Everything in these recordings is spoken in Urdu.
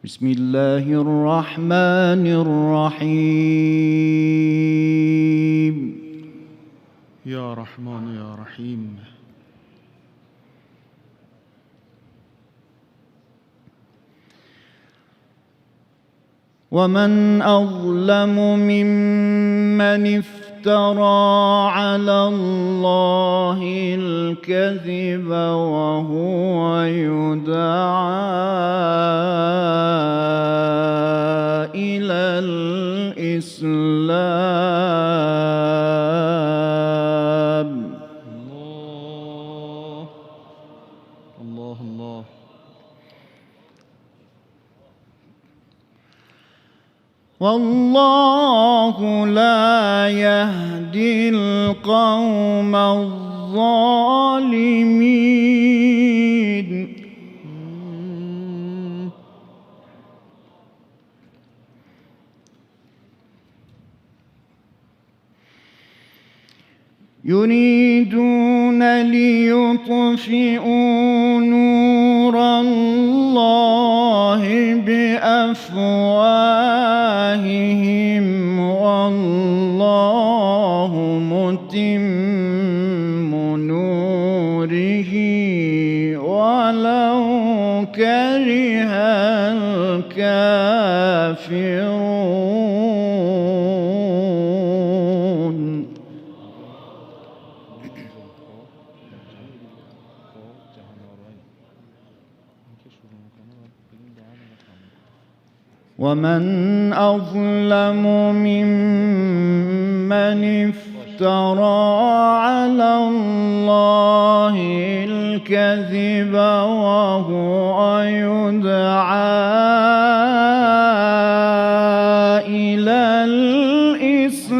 بسم الله الرحمن الرحيم. يا رحمن يا رحيم. ومن أظلم ممن افترى على الله الكذب وهو يدعى إلى الإسلام. الله الله الله. والله لا يهدي القوم الظالمين. يريدون ليطفئوا نور الله بأفواههم والله متم نوره ولو كره الكافرون. ومن أظلم ممن افترى على الله الكذب وهو يدعى إلى الإسلام.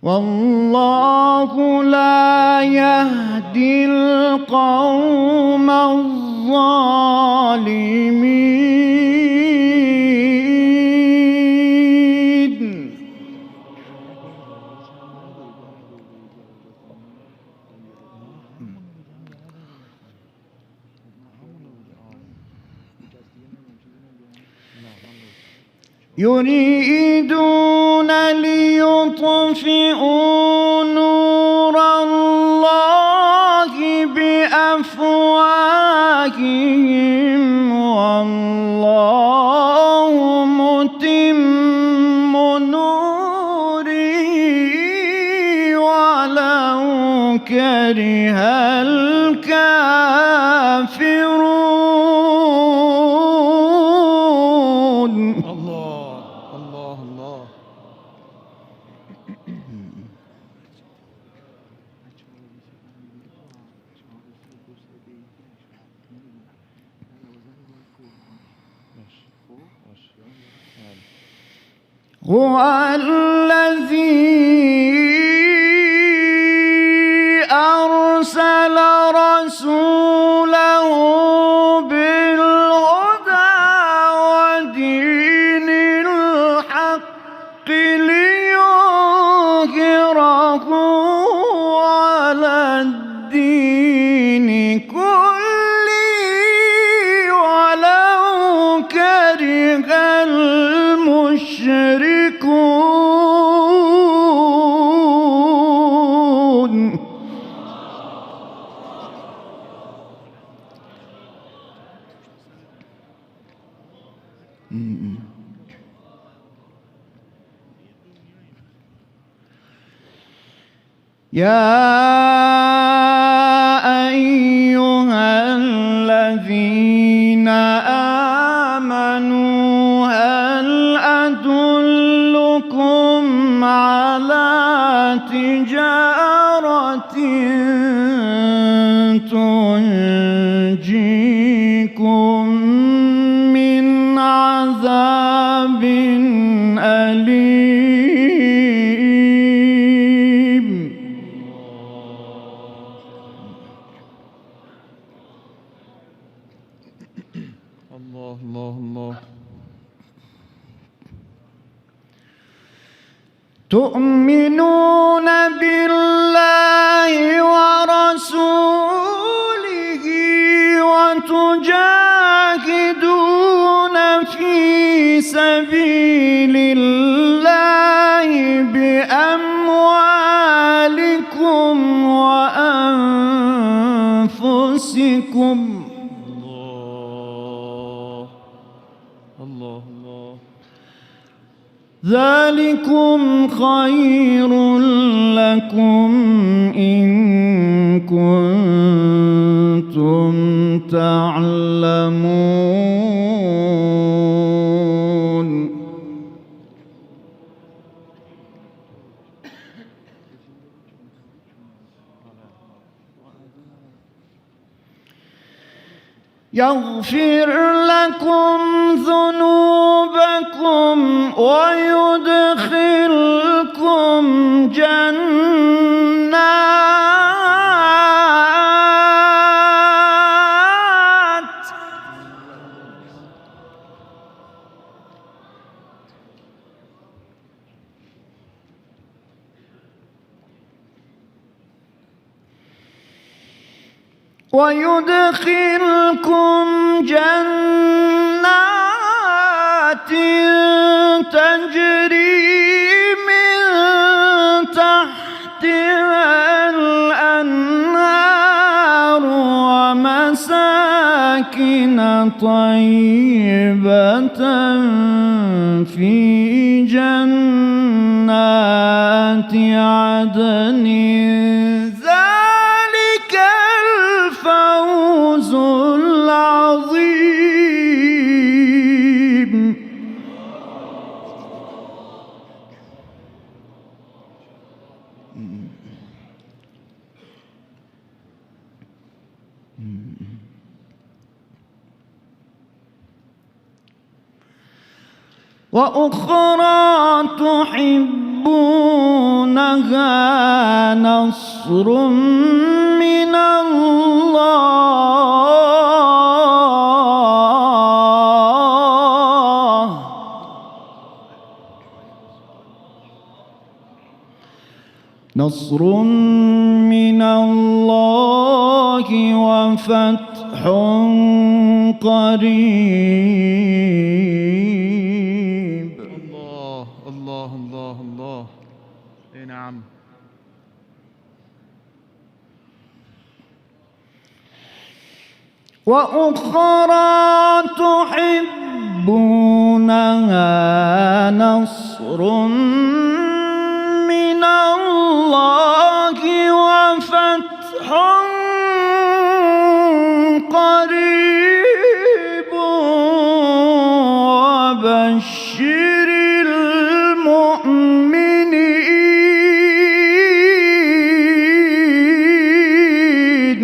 والله لا يهدي القوم الظالمين. يريدون ليطفئوا نور الله بأفواههم والله متم نوره ولو كره الكافرون. الله الله الله. هو الذي أرسل رسوله بالهدى ودين الحق ليظهره على الدين كله ولو كره المشركون. يا أيها الذين آمنوا هل أدلكم على تجارة تنجيكم من عذاب أليم. الله الله الله. تؤمنون بالله ورسوله وتجاهدون في سبيل الله بأموالكم وأنفسكم. الله الله. ذلكم خير لكم إن كنتم تعلمون. يغفر لكم ذنوبكم ويدخلكم جنات تجري من تحتها الأنهار ومساكن طيبة في جنات عدن. ذلك الفوز العظيم. وأخرى تحبونها نصر من الله نصر من الله وفتح قريب. الله الله الله الله. اي نعم. وأخرى تحبونها نصر من الله وفتح قريب وبشر المؤمنين.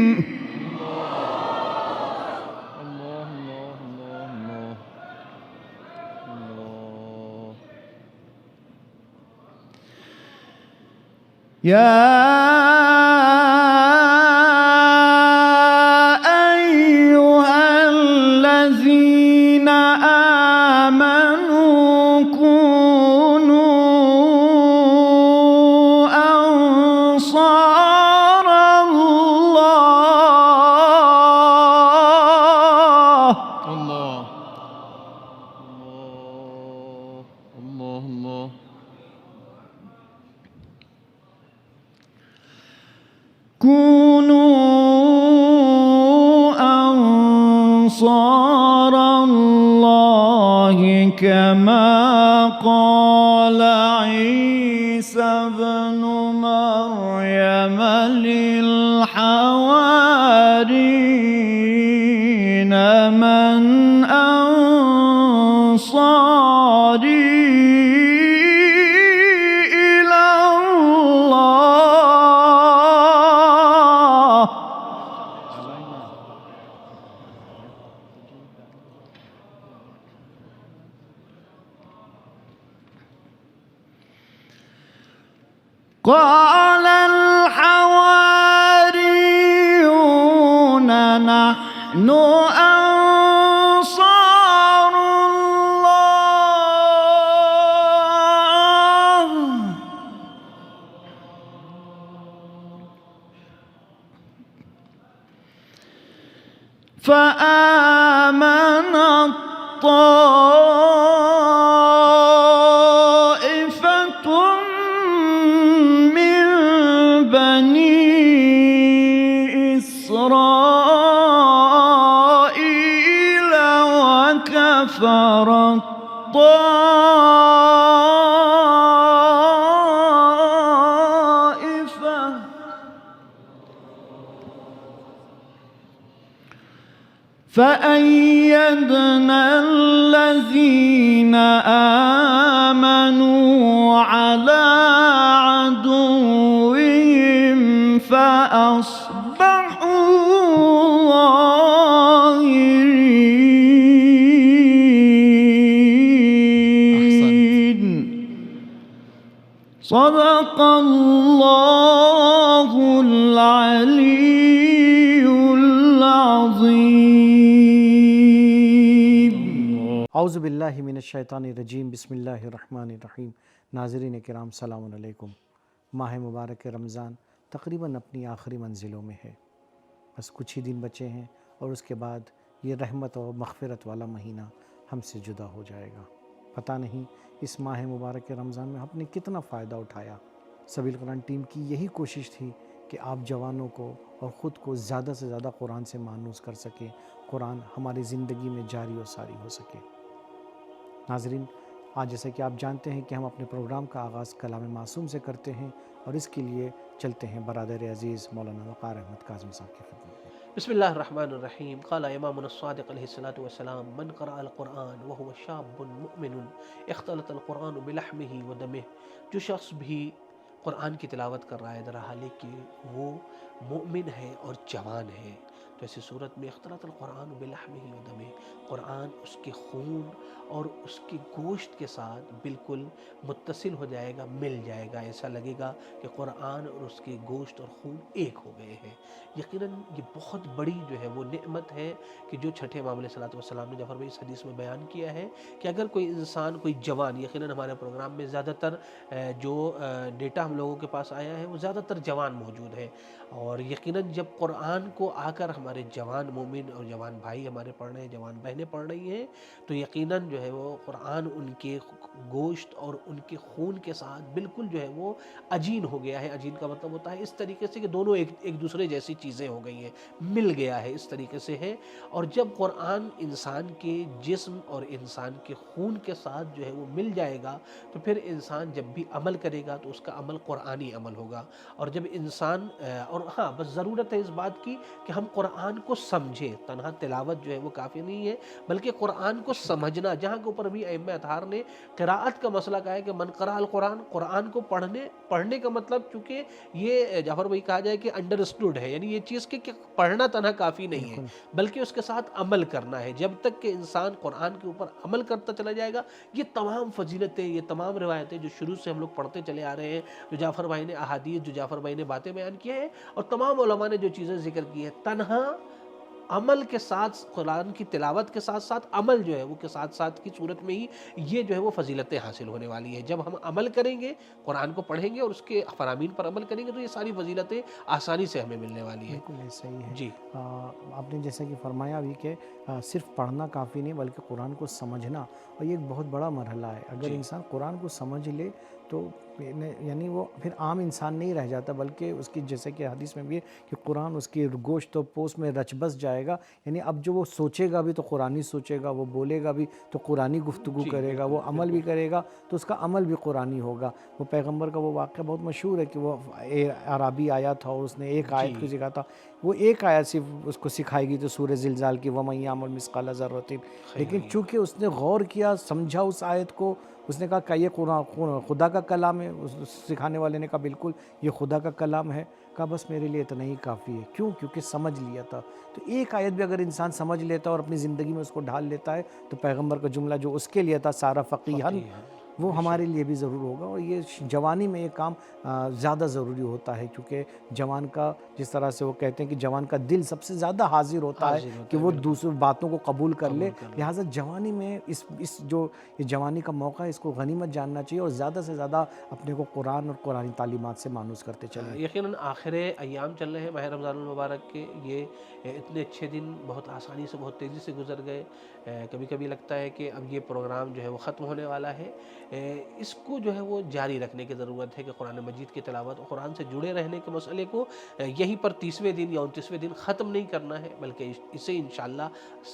الله الله الله الله الله. يا أيها الذين آمنوا كونوا أنصار الله. الله الله الله. كونوا أنصار الله كما قال عيسى ابن مريم للحواريين من أنصاري إلى الله قال الحواريون نحن أنصار الله فآمنت طائفة من بني إسرائيل وكفرت طائفة فأيدنا الذين آمنوا على عدوهم فأصبحوا ظاهرين. صدق الله العلي العظيم. اعوذ باللہ من الشیطان الرجیم، بسم اللہ الرحمن الرحیم۔ ناظرین کرام السلام علیکم۔ ماہ مبارک رمضان تقریباً اپنی آخری منزلوں میں ہے، بس کچھ ہی دن بچے ہیں اور اس کے بعد یہ رحمت اور مغفرت والا مہینہ ہم سے جدا ہو جائے گا۔ پتہ نہیں اس ماہ مبارک رمضان میں آپ نے کتنا فائدہ اٹھایا۔ سبیل قرآن ٹیم کی یہی کوشش تھی کہ آپ جوانوں کو اور خود کو زیادہ سے زیادہ قرآن سے مانوس کر سکیں، قرآن ہماری زندگی میں جاری و ساری ہو سکے۔ ناظرین، آج جیسے کہ آپ جانتے ہیں کہ ہم اپنے پروگرام کا آغاز کلام معصوم سے کرتے ہیں، اور اس کے لیے چلتے ہیں برادر عزیز مولانا وقار احمد کاظمی صاحب کی خدمت میں۔ بسم اللہ الرحمن الرحیم۔ قال امامنا الصادق علیہ الصلاۃ والسلام: من قرأ القرآن وهو شاب مؤمن اختلط القرآن بلحمه ودمه۔ جو شخص بھی قرآن کی تلاوت کر رہا ہے در حالے کہ وہ مومن ہے اور جوان ہے، تو ایسی صورت میں اختلط القرآن بلحمه ودمه، قرآن اس کے خون اور اس کے گوشت کے ساتھ بالکل متصل ہو جائے گا، مل جائے گا، ایسا لگے گا کہ قرآن اور اس کے گوشت اور خون ایک ہو گئے ہیں۔ یقیناً یہ بہت بڑی جو ہے وہ نعمت ہے کہ جو چھٹے امام علیہ الصلوۃ والسلام نے جعفر بھائی اس حدیث میں بیان کیا ہے کہ اگر کوئی انسان، کوئی جوان، یقیناً ہمارے پروگرام میں زیادہ تر جو ڈیٹا ہم لوگوں کے پاس آیا ہے وہ زیادہ تر جوان موجود ہے، اور یقیناً جب قرآن کو آ کر ہمارے جوان مومن اور جوان بھائی ہمارے پڑھ رہے ہیں، جوان بہنیں پڑھ رہی ہیں، تو یقیناً جو ہے وہ قرآن ان کے گوشت اور ان کے خون کے ساتھ بالکل جو ہے وہ عجین ہو گیا ہے۔ عجین کا مطلب ہوتا ہے اس طریقے سے کہ دونوں ایک دوسرے جیسی چیزیں ہو گئی ہیں، مل گیا ہے، اس طریقے سے ہے۔ اور جب قرآن انسان کے جسم اور انسان کے خون کے ساتھ جو ہے وہ مل جائے گا، تو پھر انسان جب بھی عمل کرے گا تو اس کا عمل قرآنی عمل ہوگا۔ اور جب انسان اور ہاں بس ضرورت ہے اس بات کی کہ ہم قرآن کو سمجھیں، تنہا تلاوت جو ہے وہ کافی نہیں ہے، بلکہ قرآن کو سمجھنا، جہاں کے اوپر ابھی ائمہ اطہار نے قراءت کا مسئلہ کہا ہے کہ من قرأ القرآن، قرآن کو پڑھنے کا مطلب، چونکہ یہ جعفر بھائی کہا جائے کہ انڈرسٹوڈ ہے، یعنی یہ چیز کہ پڑھنا تنہا کافی نہیں ہے، بلکہ اس کے ساتھ عمل کرنا ہے۔ جب تک کہ انسان قرآن کے اوپر عمل کرتا چلا جائے گا، یہ تمام فضیلتیں، یہ تمام روایتیں جو شروع سے ہم لوگ پڑھتے چلے آ رہے ہیں، جو جعفر بھائی نے احادیث، جو جعفر بھائی نے باتیں بیان کی ہیں، اور تمام علماء نے جو چیزیں ذکر کی ہیں، تنہا عمل کے ساتھ، قرآن کی تلاوت کے ساتھ ساتھ عمل جو ہے وہ کے ساتھ ساتھ کی صورت میں ہی یہ جو ہے وہ فضیلتیں حاصل ہونے والی ہیں۔ جب ہم عمل کریں گے، قرآن کو پڑھیں گے اور اس کے فرامین پر عمل کریں گے، تو یہ ساری فضیلتیں آسانی سے ہمیں ملنے والی ہیں۔ بالکل صحیح ہے جی، آپ نے جیسا کہ فرمایا بھی کہ صرف پڑھنا کافی نہیں بلکہ قرآن کو سمجھنا، اور یہ ایک بہت بڑا مرحلہ ہے۔ اگر انسان قرآن کو سمجھ لے تو یعنی وہ پھر عام انسان نہیں رہ جاتا، بلکہ اس کی جیسے کہ حدیث میں بھی ہے کہ قرآن اس کی گوشت و پوست میں رچ بس جائے گا، یعنی اب جو وہ سوچے گا بھی تو قرآنی سوچے گا، وہ بولے گا بھی تو قرآنی گفتگو کرے گا، وہ عمل بھی کرے گا تو اس کا عمل بھی قرآنی ہوگا۔ وہ پیغمبر کا وہ واقعہ بہت مشہور ہے کہ وہ عرابی آیا تھا اور اس نے ایک آیت کو سکھا تھا، وہ ایک آیت صرف اس کو سکھائی گئی تو سورہ زلزال کی وَمَن يَعْمَلْ مِثْقَالَ ذَرَّةٍ، لیکن چونکہ اس نے غور کیا، سمجھا اس آیت کو، اس نے کہا کہ یہ خدا کا کلام ہے، اس سکھانے والے نے کہا بالکل یہ خدا کا کلام ہے، کہا بس میرے لیے اتنا ہی کافی ہے۔ کیوں؟ کیونکہ سمجھ لیا تھا۔ تو ایک آیت بھی اگر انسان سمجھ لیتا اور اپنی زندگی میں اس کو ڈھال لیتا ہے تو پیغمبر کا جملہ جو اس کے لیے تھا سارا فقیہن، وہ ہمارے لیے بھی ضرور ہوگا. اور یہ جوانی میں یہ کام زیادہ ضروری ہوتا ہے، کیونکہ جوان کا جس طرح سے وہ کہتے ہیں کہ جوان کا دل سب سے زیادہ حاضر ہوتا ہے کہ وہ دوسرے باتوں کو قبول کر لے. لہٰذا جوانی میں اس جو یہ جوانی کا موقع ہے اس کو غنیمت جاننا چاہیے اور زیادہ سے زیادہ اپنے کو قرآن اور قرآنی تعلیمات سے مانوس کرتے چلیں. یقیناً آخر ایام چل رہے ہیں ماہ رمضان المبارک کے. یہ اتنے اچھے دن بہت آسانی سے بہت تیزی سے گزر گئے. کبھی کبھی لگتا ہے کہ اب یہ پروگرام جو ہے وہ ختم ہونے والا ہے. اس کو جو ہے وہ جاری رکھنے کی ضرورت ہے کہ قرآن مجید کی تلاوت اور قرآن سے جڑے رہنے کے مسئلے کو یہیں پر 30ویں دن یا 29ویں دن ختم نہیں کرنا ہے، بلکہ اسے انشاءاللہ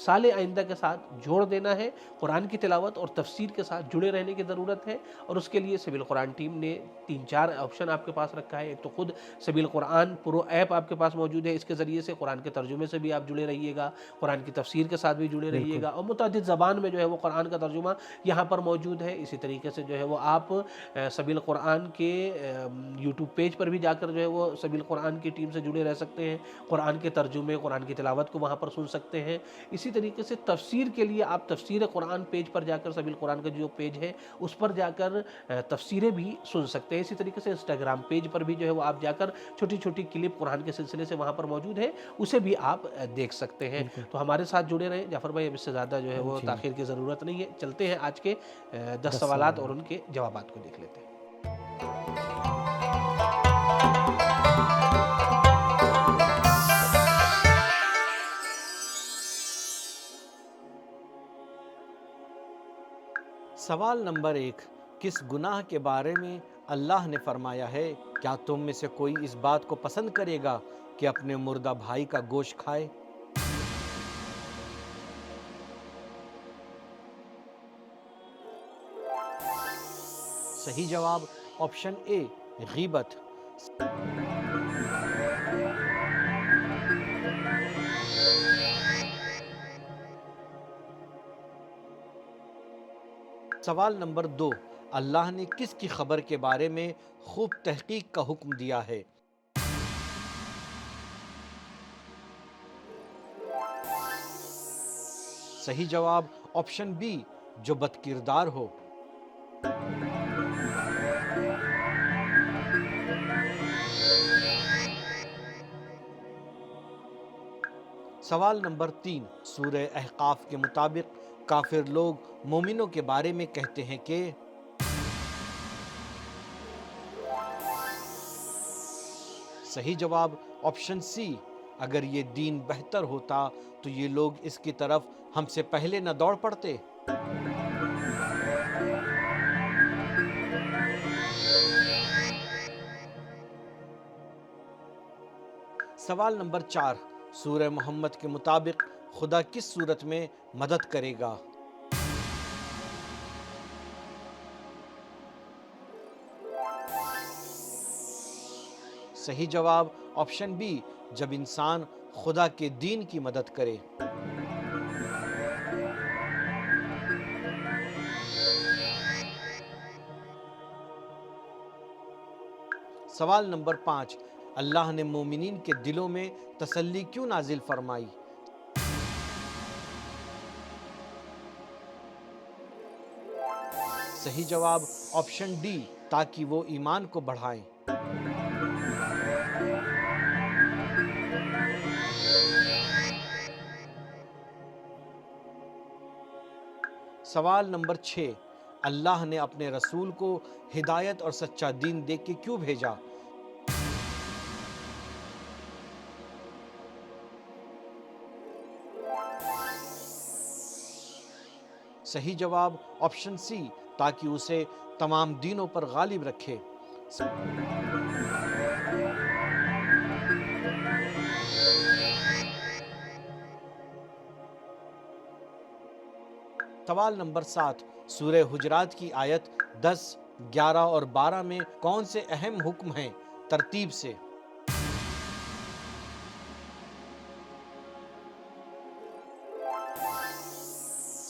سال آئندہ کے ساتھ جوڑ دینا ہے. قرآن کی تلاوت اور تفسیر کے ساتھ جڑے رہنے کی ضرورت ہے، اور اس کے لیے سبیل قرآن ٹیم نے 3-4 آپشن آپ کے پاس رکھا ہے. ایک تو خود سبیل قرآن پرو ایپ آپ کے پاس موجود ہے، اس کے ذریعے سے قرآن کے ترجمے سے بھی آپ جڑے رہیے گا، قرآن کی تفسیر کے ساتھ بھی جڑے رہیے گا، اور متعدد زبان میں جو ہے وہ قرآن کا ترجمہ یہاں پر موجود ہے. اسی طریقے سے جو ہے وہ آپ سبیل قرآن کے یوٹیوب پیج پر بھی جا کر جو ہے وہ سبیل قرآن کی ٹیم سے جڑے رہ سکتے ہیں، قرآن کے ترجمے قرآن کی تلاوت کو وہاں پر سن سکتے ہیں. اسی طریقے سے تفسیر کے لیے آپ تفسیر قرآن پیج پر جا کر سبیل قرآن کا جو پیج ہے اس پر جا کر تفسیریں بھی سن سکتے ہیں. اسی طریقے سے انسٹاگرام پیج پر بھی جو ہے وہ آپ جا کر چھوٹی چھوٹی کلپ قرآن کے سلسلے سے وہاں پر موجود ہے، اسے بھی آپ دیکھ سکتے ہیں. تو ہمارے ساتھ جڑے رہیں. جعفر بھائی اب اس سے زیادہ جو ہے وہ تاخیر کی ضرورت نہیں ہے، چلتے ہیں آج کے 10 سوالات اور ان کے جوابات کو دیکھ لیتے ہیں. سوال نمبر 1، کس گناہ کے بارے میں اللہ نے فرمایا ہے کیا تم میں سے کوئی اس بات کو پسند کرے گا کہ اپنے مردہ بھائی کا گوشت کھائے؟ صحیح جواب آپشن اے غیبت. سوال نمبر 2، اللہ نے کس کی خبر کے بارے میں خوب تحقیق کا حکم دیا ہے؟ صحیح جواب آپشن بی جو بد کردار ہو. سوال نمبر 3، سورہ احقاف کے مطابق کافر لوگ مومنوں کے بارے میں کہتے ہیں کہ صحیح جواب آپشن سی اگر یہ دین بہتر ہوتا تو یہ لوگ اس کی طرف ہم سے پہلے نہ دوڑ پڑتے. سوال نمبر 4، سورہ محمد کے مطابق خدا کس صورت میں مدد کرے گا؟ صحیح جواب آپشن بی جب انسان خدا کے دین کی مدد کرے. سوال نمبر 5، اللہ نے مومنین کے دلوں میں تسلی کیوں نازل فرمائی؟ صحیح جواب آپشن ڈی تاکہ وہ ایمان کو بڑھائیں. سوال نمبر 6، اللہ نے اپنے رسول کو ہدایت اور سچا دین دے کے کیوں بھیجا؟ صحیح جواب آپشن سی تاکہ اسے تمام دینوں پر غالب رکھے. سوال نمبر 7، سورہ حجرات کی آیت 10، 11 اور 12 میں کون سے اہم حکم ہیں ترتیب سے؟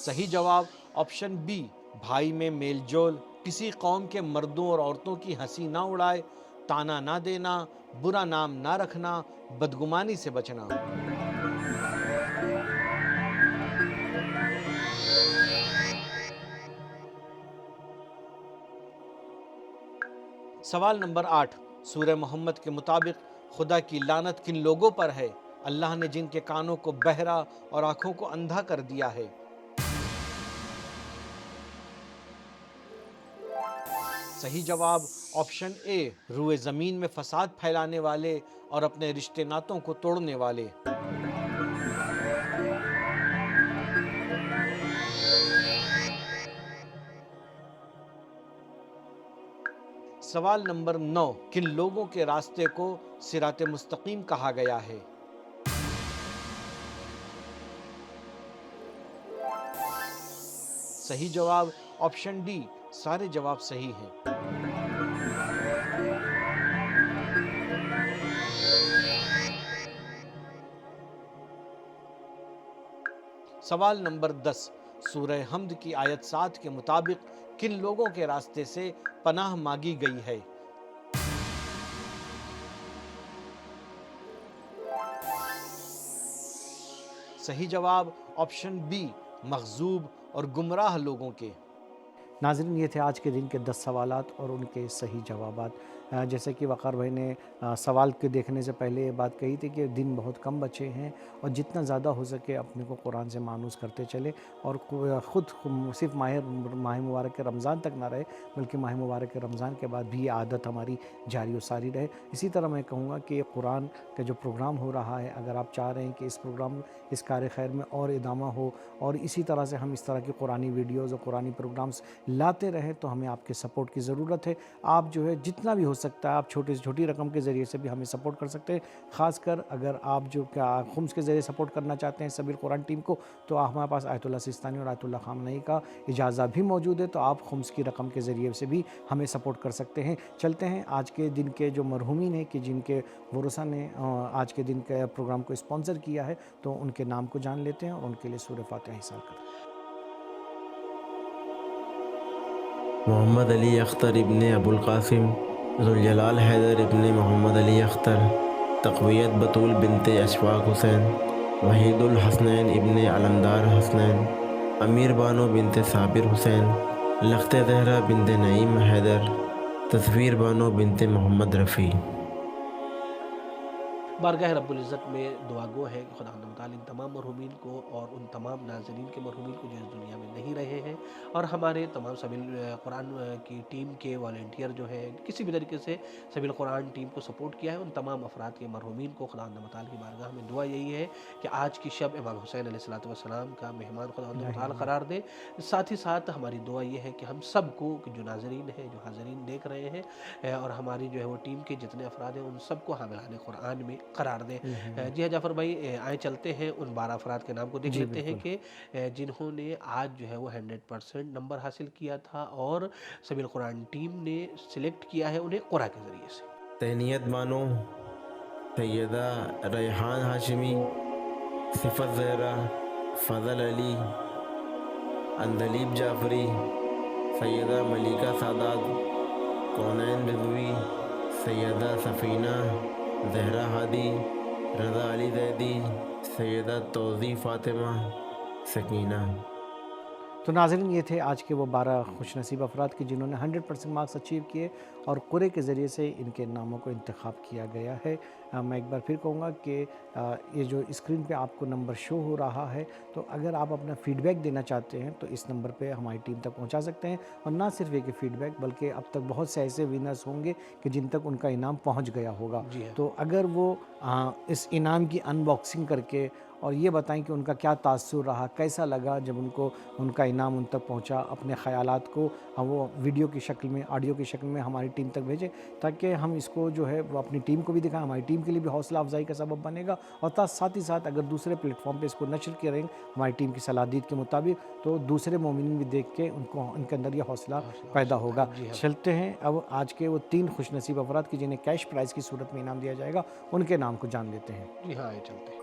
صحیح جواب آپشن بی بھائی میں میل جول، کسی قوم کے مردوں اور عورتوں کی ہنسی نہ اڑائے، تانا نہ دینا، برا نام نہ رکھنا، بدگمانی سے بچنا. سوال نمبر 8 سورہ محمد کے مطابق خدا کی لعنت کن لوگوں پر ہے؟ اللہ نے جن کے کانوں کو بہرا اور آنکھوں کو اندھا کر دیا ہے۔ صحیح جواب آپشن اے روئے زمین میں فساد پھیلانے والے اور اپنے رشتے ناتوں کو توڑنے والے۔ سوال نمبر 9 کن لوگوں کے راستے کو صراط مستقیم کہا گیا ہے؟ صحیح جواب آپشن ڈی سارے جواب صحیح ہیں۔ سوال نمبر 10 سورہ حمد کی آیت 7 کے مطابق کن لوگوں کے راستے سے پناہ مانگی گئی ہے؟ صحیح جواب آپشن بی مغضوب اور گمراہ لوگوں کے۔ ناظرین یہ تھے آج کے دن کے 10 سوالات اور ان کے صحیح جوابات۔ جیسے کہ وقار بھائی نے سوال کے دیکھنے سے پہلے یہ بات کہی تھی کہ دن بہت کم بچے ہیں اور جتنا زیادہ ہو سکے اپنے کو قرآن سے مانوس کرتے چلے اور خود صرف ماہ مبارک رمضان تک نہ رہے بلکہ ماہ مبارک رمضان کے بعد بھی یہ عادت ہماری جاری و ساری رہے۔ اسی طرح میں کہوں گا کہ یہ قرآن کا جو پروگرام ہو رہا ہے، اگر آپ چاہ رہے ہیں کہ اس پروگرام اس کار خیر میں اور ادامہ ہو اور اسی طرح سے ہم اس طرح کی قرآنی ویڈیوز اور قرآنی پروگرامز لاتے رہیں تو ہمیں آپ کے سپورٹ کی ضرورت ہے۔ آپ جو ہے جتنا بھی ہو سکتا ہے آپ چھوٹی سے چھوٹی رقم کے ذریعے سے بھی ہمیں سپورٹ کر سکتے ہیں۔ خاص کر اگر آپ جو خمس کے ذریعے سپورٹ کرنا چاہتے ہیں سبیل قرآن ٹیم کو تو ہمارے پاس آیت اللہ سستانی اور آیت اللہ خامنئی کا اجازہ بھی موجود ہے، تو آپ خمس کی رقم کے ذریعے سے بھی ہمیں سپورٹ کر سکتے ہیں۔ چلتے ہیں آج کے دن کے جو مرحومین ہیں کہ جن کے ورثاء نے آج کے دن کے پروگرام کو اسپانسر کیا ہے تو ان کے نام کو جان لیتے ہیں اور ان کے لیے سورہ فاتحہ حصال کرتے ہیں۔ محمد علی اختر ابن ابو القاسم، ذوالجلال حیدر ابن محمد علی اختر، تقویت بطول بنت اشفاق حسین، وحید الحسنین ابن علمدار حسنین، امیر بانو بنت صابر حسین، لخت زہرا بنت نعیم حیدر، تصویر بانو بنت محمد رفیع۔ بارگاہ رب العزت میں دعا گو ہے کہ خدا تعالیٰ ان تمام مرحومین کو اور ان تمام ناظرین کے مرحومین کو جو اس دنیا میں نہیں رہے ہیں اور ہمارے تمام سبیل قرآن کی ٹیم کے والنٹیئر جو ہیں کسی بھی طریقے سے سبیل قرآن ٹیم کو سپورٹ کیا ہے، ان تمام افراد کے مرحومین کو خدا تعالیٰ کی بارگاہ میں دعا یہی ہے کہ آج کی شب امام حسین علیہ السلام کا مہمان خدا تعالیٰ قرار دے۔ ساتھ ہی ساتھ ہماری دعا یہ ہے کہ ہم سب کو جو ناظرین ہیں جو حاضرین دیکھ رہے ہیں اور ہماری جو ہے وہ ٹیم کے جتنے افراد ہیں ان سب کو حاملان قرآن میں قرار دیں۔ جی ہاں جعفر بھائی، آئے چلتے ہیں ان 12 افراد کے نام کو دیکھ لیتے ہیں کہ جنہوں نے آج جو ہے وہ 100% نمبر حاصل کیا تھا اور سبیل قرآن ٹیم نے سلیکٹ کیا ہے انہیں قرآن کے ذریعے سے۔ تہنیت بانو سیدہ ریحان ہاشمی، صفت زہرا، فضل علی، اندلیب جعفری، سیدہ ملیکہ سادات، کونین رضوی، سیدہ سفینہ، زہرا ہادی، رضا علی زیدی، سیدہ توضیح فاطمہ، سکینہ۔ تو ناظرین یہ تھے آج کے وہ 12 خوش نصیب افراد کی جنہوں نے 100% مارکس اچیو کیے اور قرے کے ذریعے سے ان کے ناموں کو انتخاب کیا گیا ہے۔ میں ایک بار پھر کہوں گا کہ یہ جو اسکرین پہ آپ کو نمبر شو ہو رہا ہے تو اگر آپ اپنا فیڈ بیک دینا چاہتے ہیں تو اس نمبر پہ ہماری ٹیم تک پہنچا سکتے ہیں، اور نہ صرف یہ کہ فیڈ بیک بلکہ اب تک بہت سے ایسے ونرز ہوں گے کہ جن تک ان کا انعام پہنچ گیا ہوگا۔ تو اگر وہ اس انعام کی ان باکسنگ کر کے اور یہ بتائیں کہ ان کا کیا تاثر رہا، کیسا لگا جب ان کو ان کا انعام ان تک پہنچا، اپنے خیالات کو وہ ویڈیو کی شکل میں، آڈیو کی شکل میں ہماری ٹیم تک بھیجیں تاکہ ہم اس کو جو ہے وہ اپنی ٹیم کو بھی دکھائیں، ہماری ٹیم کے لیے بھی حوصلہ افزائی کا سبب بنے گا، اور ساتھ ہی ساتھ اگر دوسرے پلیٹ فارم پہ اس کو نشر کریں ہماری ٹیم کی صلاحیت کے مطابق تو دوسرے مومنین بھی دیکھ کے ان کے اندر یہ حوصلہ پیدا ہوگا۔ چلتے ہیں اب آج کے وہ 3 خوش نصیب افراد کی جنہیں کیش پرائز کی صورت میں انعام دیا جائے گا ان کے نام کو جان لیتے ہیں۔ جی ہاں آئے چلتے ہیں۔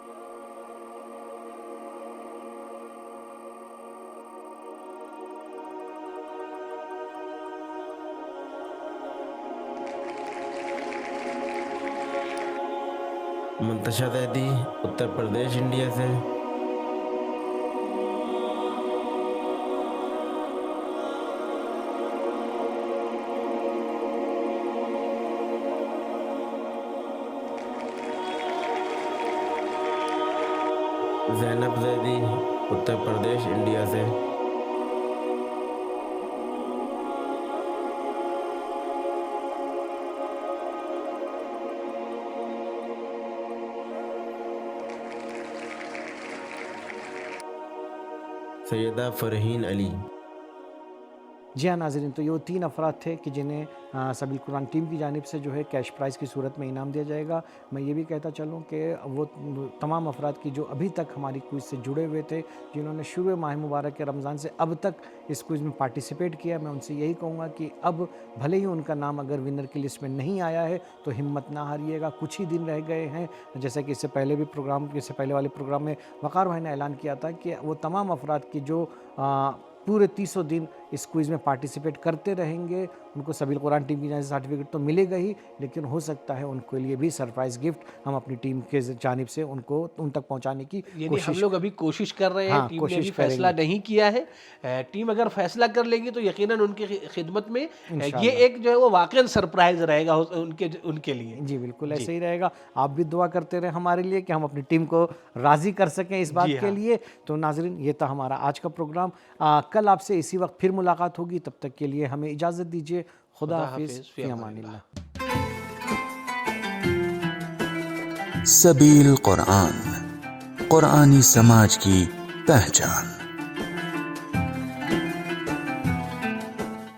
منتشا زیدی، اتر پردیش انڈیا سے، زینب زیدی اتر پردیش انڈیا سے۔ سیدہ فرحین علی۔ جی ہاں ناظرین، تو یہ وہ 3 افراد تھے کہ جنہیں سبیل قرآن ٹیم کی جانب سے جو ہے کیش پرائز کی صورت میں انعام دیا جائے گا۔ میں یہ بھی کہتا چلوں کہ وہ تمام افراد کی جو ابھی تک ہماری کوئز سے جڑے ہوئے تھے، جنہوں نے شروع ماہ مبارک رمضان سے اب تک اس کوئز میں پارٹیسپیٹ کیا، میں ان سے یہی کہوں گا کہ اب بھلے ہی ان کا نام اگر ونر کی لسٹ میں نہیں آیا ہے تو ہمت نہ ہاریے گا، کچھ ہی دن رہ گئے ہیں۔ جیسا کہ اس سے پہلے والے پروگرام میں وقار بھائی نے اعلان کیا تھا کہ وہ تمام افراد کی جو پورے 300 دن اس کوئز میں پارٹیسپیٹ کرتے رہیں گے، ان کو سبیل قرآن ٹیم کی جانب سے سرٹیفکیٹ تو ملے گا ہی، لیکن ہو سکتا ہے ان کے لیے بھی سرپرائز گفٹ ہم اپنی ٹیم کے جانب سے ان تک پہنچانے کی یعنی ہم لوگ ابھی کوشش کر رہے ہیں، ٹیم نے ابھی فیصلہ نہیں کیا ہے۔ ٹیم اگر فیصلہ کر لے گی تو یقیناً ان کی خدمت میں یہ ایک جو ہے وہ واقعاً سرپرائز رہے گا ان کے لیے۔ جی بالکل ایسے ہی رہے گا۔ آپ بھی دعا کرتے رہے ہمارے لیے کہ ہم اپنی ٹیم کو راضی کر سکیں اس بات کے لیے۔ تو ناظرین، یہ تھا ہمارا آج کا پروگرام۔ کل آپ سے اسی وقت پھر ملاقات ہوگی، تب تک کے لیے ہمیں اجازت دیجیے۔ خدا حافظ، فی امان اللہ۔ سبیل قرآن، قرآنی سماج کی پہچان۔